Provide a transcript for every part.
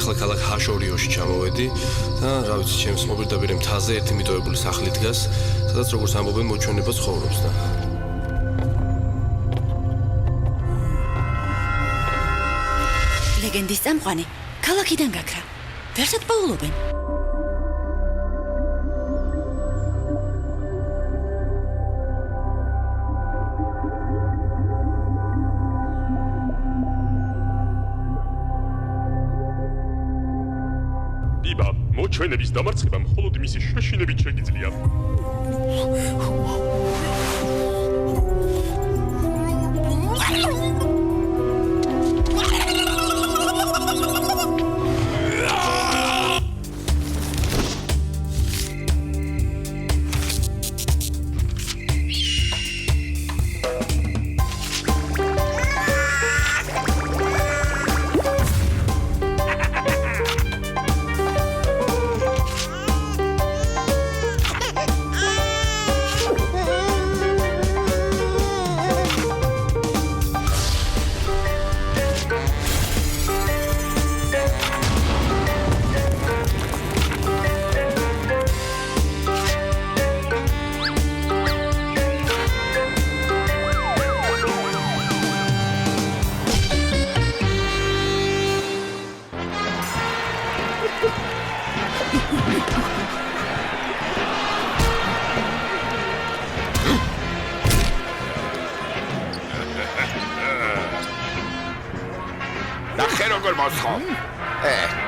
ახლა ქალაქ ჰაშორიოში ჩამოვედი და რა ვიცი, ჩემს მოპირდაპირე მთაზე ერთი მიტოვებული სახლი დგას, სადაც როგორც ამბობენ, მოჩვენება ცხოვრობს და ლეგენდის წამყვანი ქალაქიდან გაქრა. ვერსად პაულობენ. ბიბა, მოჩვენების დამარცხება მხოლოდ მისი შეშინებით შეგიძლია.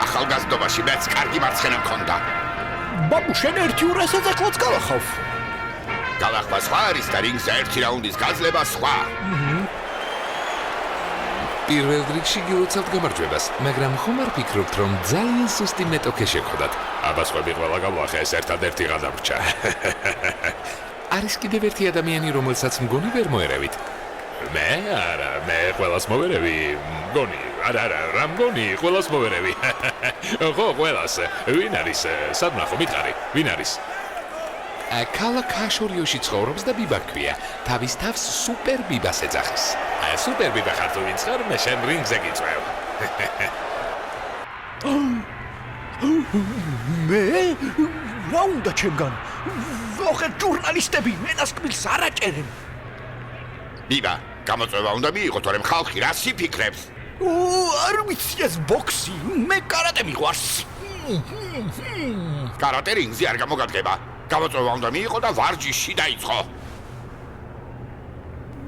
ახალგაზრდობაში მეც კარგი მარცხენა მქონდა. ბაბუ, შენ ერთი ურასაც ახლაც გავახავ. გავახვა სხვა არის და რინგზე ერთი რაუნდის გაძლება სხვა. პირველ რიგში გილოცავთ გამარჯვებას, მაგრამ ხომ არ ფიქრობთ, რომ ძალიან სუსტი მეტოქე შეგხვდათ? აბა სხვები ყველა გავახე, ეს ერთადერთი გადარჩა. არის კიდევ ერთი ადამიანი, რომელსაც მგონი ვერ მოერევით. მე არა, მე ყველას მოვერევი, მგონი, არა, რა მგონი, ყველას მოვერევი. ხო, ყველას. ვინ არის? სადნახო, მითხარი, ვინ არის? ქალაქ ჰაშორიოში ცხოვრობს და ბიბა ქვია. თავის თავს სუპერ ბიბას ეძახის. სუპერ ბიბა ხარ თუ ვინც ხარ, მე შენ რინგზე გიწევ. მე? რა უნდა ჩემგან? ოღონდ ჟურნალისტები მენას კბილს არ აჭერენ. ბიბა, გამოწვევა უნდა მიიღო, თორემ ხალხი რა სიფიქრებს? არ ვიცი ეს ბოქსი, მე კარატე მიყვარს. კარატე რინგზე არ გამოგადგება. გამოწვევა უნდა მიიღო და ვარჯიში დაიწყო.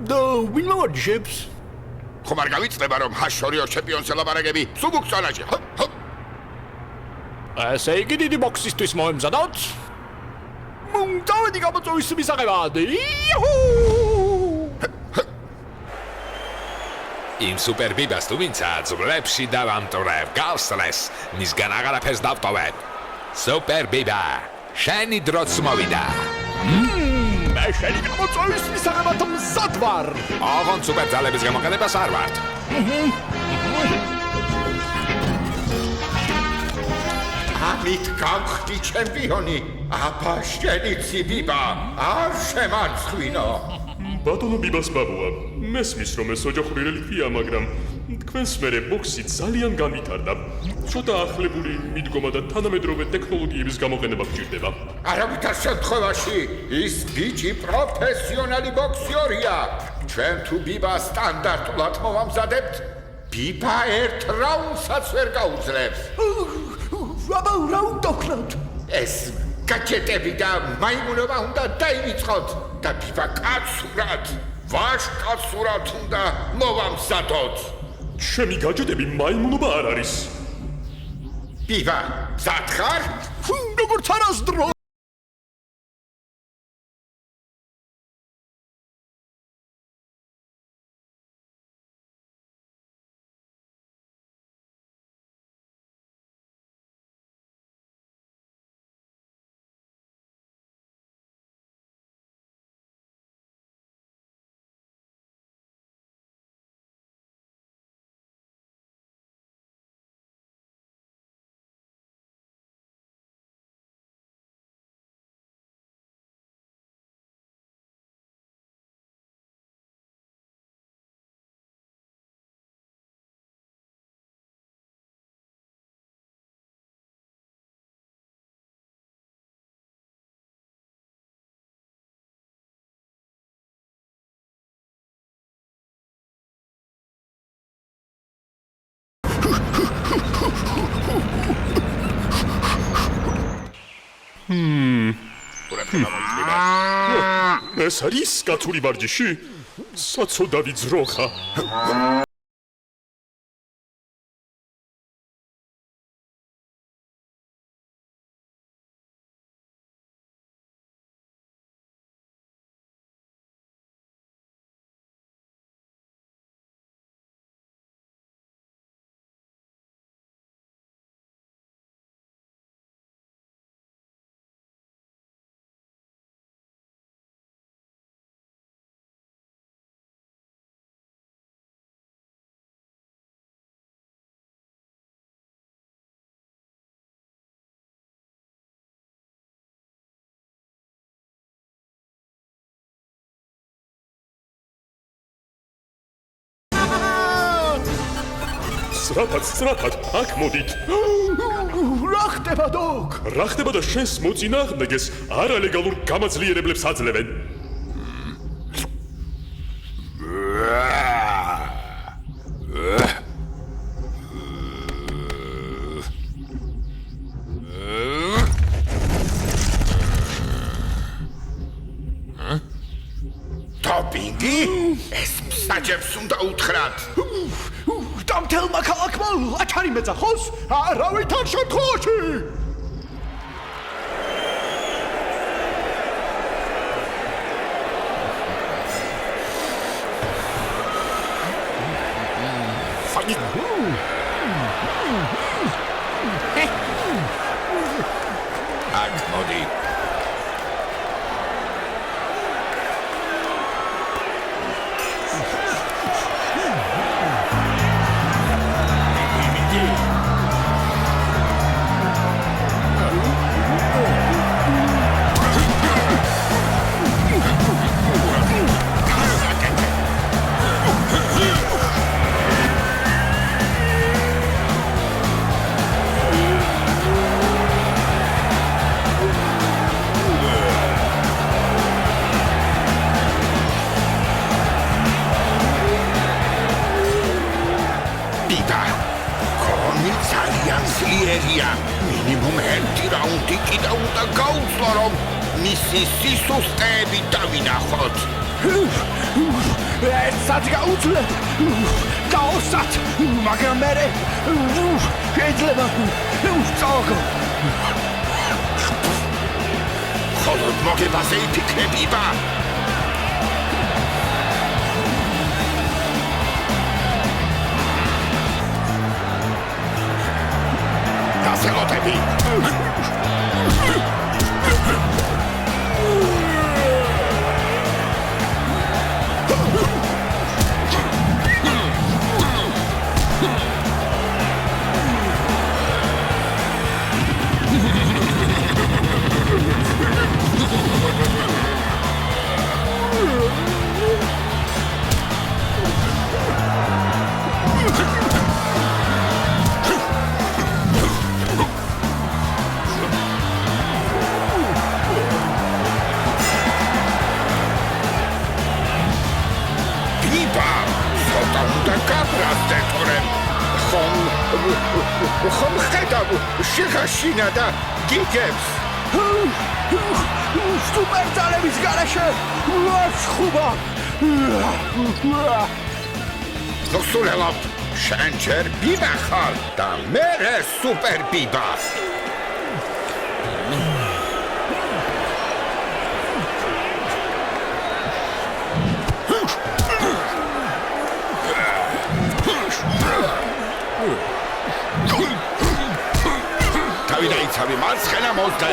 და ვინ მოვარჯიშებს? ხომ არ გავიწყდება, რომ ჰაშორიო ჩემპიონს ელაპარაკები სუბუქცონაში? ესე იგი დიდი ბოქსისთვის მოემზადოთ? დავედი გამოწვევის მისაღებად. იმ სუპერ ბიბას თუ ვინცა ძვლებში დავამტვრევ, გავსლეს, მისგან აღარაფერს დავტოვებ. სუპერ ბიბა, შენი დროც მოვიდა. მე შენი გამოწვევის მისაღებად მზად ვარ. ოღონდ სუპერ ძალების გამოყენებას არ ვართ. ამით გავხდი ჩემპიონი. აბა შენი ციბიბა, არ შემარცხვინო. ბატონო ბიბას ბაბუა, მესმის რომ ეს ოჯახური რელიქვია, მაგრამ თქვენს მერე ბოქსი ძალიან განვითარდა. ცოტა ახლებული მიდგომა და თანამედროვე ტექნოლოგიების გამოყენება გჭირდება. არავითარ შემთხვევაში ის ბიჭი პროფესიონალი ბოქსიორია. ჩვენ თუ ბიბა სტანდარტულად მოვამზადებთ, ბიბა ერთ რაუნდსაც ვერ გაუძლებს. აბა რა უნდა ვქნათ? ეს გაჭეტები და მაიმუნობა უნდა დაივიწყოთ და ბიბა კაცურად, ვაშკაცურად უნდა მოვამზადოთ. ჩემი გაჭეტები მაიმუნობა არ არის. ბიბა, მზად ხარ? როგორც არასდროს ყურებდა მოიწვია. ეს არის კაცური ვარჯიში? საცოდავი ძროხა. სწრაფად, აქ მოდით. რა ხდება, დოკ? რა ხდება და შენს მოწინააღმდეგეს არალეგალურ გამაძლიერებლებს აძლევენ? ტოპინგი? ეს მსაჯებს უნდა უთხრათ. და მთელმა ქალაქმა ლაჩარი მეძახოს? არავითარ შემთხვევაში! აქ მოდი. მინიმუმ ერთი რაუნდი კიდევ უნდა გაუძლო, რომ მისი სისუსტეები დავინახოთ. ეცად გაუძლებ! გაოსად! მაგრამ მერე შეიძლება წავაგო! ხოლოდ მოგებაზე იფიქრებიება! გასელოთები! ხომ ხედავ შეხაშინა და გიგებს სუპერძალების გარეშე ლაშხუბა გოსულელობ შენ ჯერ ბიბა ხარ და მე სუპერ ბიბა თავი მარცხენა მოძდე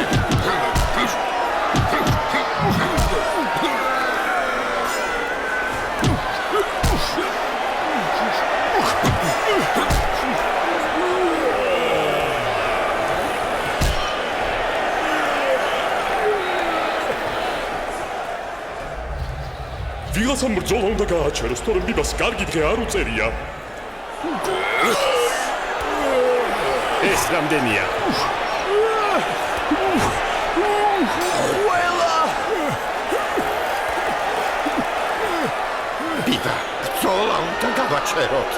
ვიღაცამ ბრძოლა უნდა გააჩეროს, თორემ ბიბას კარგი დღე არ უწერია. ეს რამდენია? ბიბა, ბრძოლა უნდა გავაჩეროთ.